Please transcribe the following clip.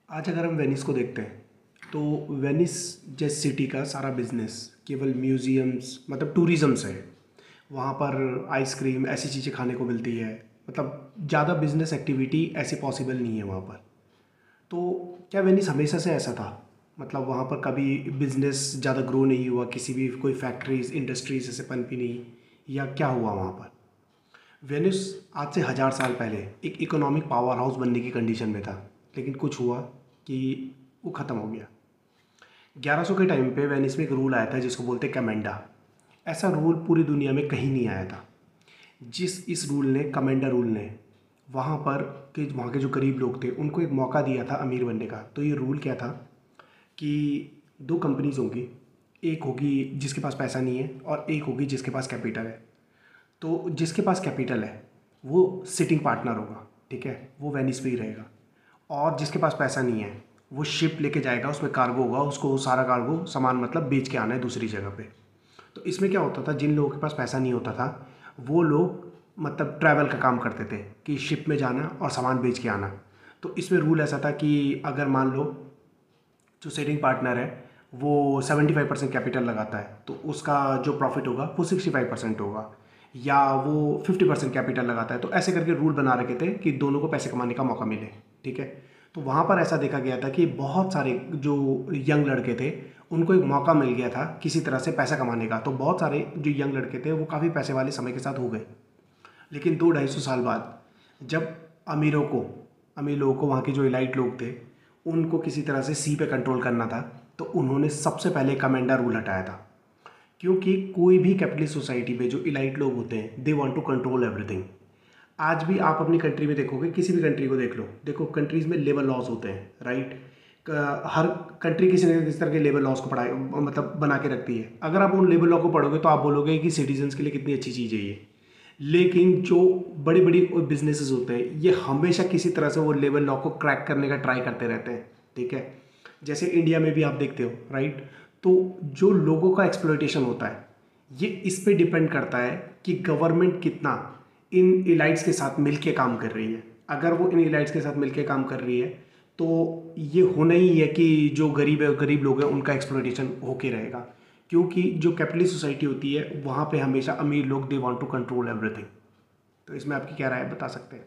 आज अगर हम वेनिस को देखते हैं तो वेनिस जैसे सिटी का सारा बिजनेस केवल म्यूज़ियम्स मतलब टूरिज़्म से है। वहाँ पर आइसक्रीम ऐसी चीज़ें खाने को मिलती है। मतलब ज़्यादा बिजनेस एक्टिविटी ऐसी पॉसिबल नहीं है वहाँ पर। तो क्या वेनिस हमेशा से ऐसा था? मतलब वहाँ पर कभी बिजनेस ज़्यादा ग्रो नहीं हुआ, किसी भी कोई फैक्ट्रीज इंडस्ट्रीज ऐसे पनपी नहीं, या क्या हुआ वहाँ पर? वेनिस आज से 1000 साल पहले एक इकोनॉमिक पावर हाउस बनने की कंडीशन में था, लेकिन कुछ हुआ कि वो ख़त्म हो गया। 1100 के टाइम पे वेनिस में एक रूल आया था जिसको बोलते कमेंडा। ऐसा रूल पूरी दुनिया में कहीं नहीं आया था। इस रूल ने, कमेंडा रूल ने, वहाँ के जो गरीब लोग थे उनको एक मौका दिया था अमीर बनने का। तो ये रूल क्या था कि दो कंपनीज होंगी, एक होगी जिसके पास पैसा नहीं है और एक होगी जिसके पास कैपिटल है। तो जिसके पास कैपिटल है वो सिटिंग पार्टनर होगा, ठीक है, वो वेनिस पे ही रहेगा। और जिसके पास पैसा नहीं है वो शिप लेके जाएगा, उसमें कार्गो होगा, उसको सारा कार्गो सामान मतलब बेच के आना है दूसरी जगह पे। तो इसमें क्या होता था, जिन लोगों के पास पैसा नहीं होता था वो लोग मतलब ट्रैवल का काम करते थे कि शिप में जाना और सामान बेच के आना। तो इसमें रूल ऐसा था कि अगर मान लो जो सेटिंग पार्टनर है वो 75% कैपिटल लगाता है तो उसका जो प्रॉफिट होगा वो 65% होगा, या वो 50% कैपिटल लगाता है। तो ऐसे करके रूल बना रखे थे कि दोनों को पैसे कमाने का मौका मिले, ठीक है। तो वहाँ पर ऐसा देखा गया था कि बहुत सारे जो यंग लड़के थे उनको एक मौका मिल गया था किसी तरह से पैसा कमाने का। तो बहुत सारे जो यंग लड़के थे वो काफ़ी पैसे वाले समय के साथ हो गए। लेकिन 200-250 साल बाद जब अमीर लोगों को, वहाँ के जो इलाइट लोग थे, उनको किसी तरह से सी पे कंट्रोल करना था, तो उन्होंने सबसे पहले कमेंडा रूल हटाया था। क्योंकि कोई भी कैपिटलिस्ट सोसाइटी में जो इलाइट लोग होते हैं they want to control everything. आज भी आप अपनी कंट्री में देखोगे, किसी भी कंट्री को देख लो, देखो कंट्रीज़ में लेबर लॉज होते हैं, राइट। हर कंट्री किसी न किसी तरह के लेबर लॉज को पढ़ाई मतलब बना के रखती है। अगर आप उन लेबर लॉ को पढ़ोगे तो आप बोलोगे कि सिटीजन्स के लिए कितनी अच्छी चीज़ है ये। लेकिन जो बड़ी बड़ी बिजनेसेस होते हैं ये हमेशा किसी तरह से वो लेबर लॉ को क्रैक करने का ट्राई करते रहते हैं, ठीक है। जैसे इंडिया में भी आप देखते हो, राइट। तो जो लोगों का एक्सप्लॉयटेशन होता है ये इस पे डिपेंड करता है कि गवर्नमेंट कितना इन इलाइट्स के साथ मिलके काम कर रही है। अगर वो इन इलाइट्स के साथ मिलके काम कर रही है तो ये होना ही है कि जो गरीब लोग हैं उनका एक्सप्लॉयटेशन होके रहेगा। क्योंकि जो कैपिटलिस्ट सोसाइटी होती है वहाँ पे हमेशा अमीर लोग they want to control everything. तो इसमें आपकी क्या राय है, बता सकते हैं?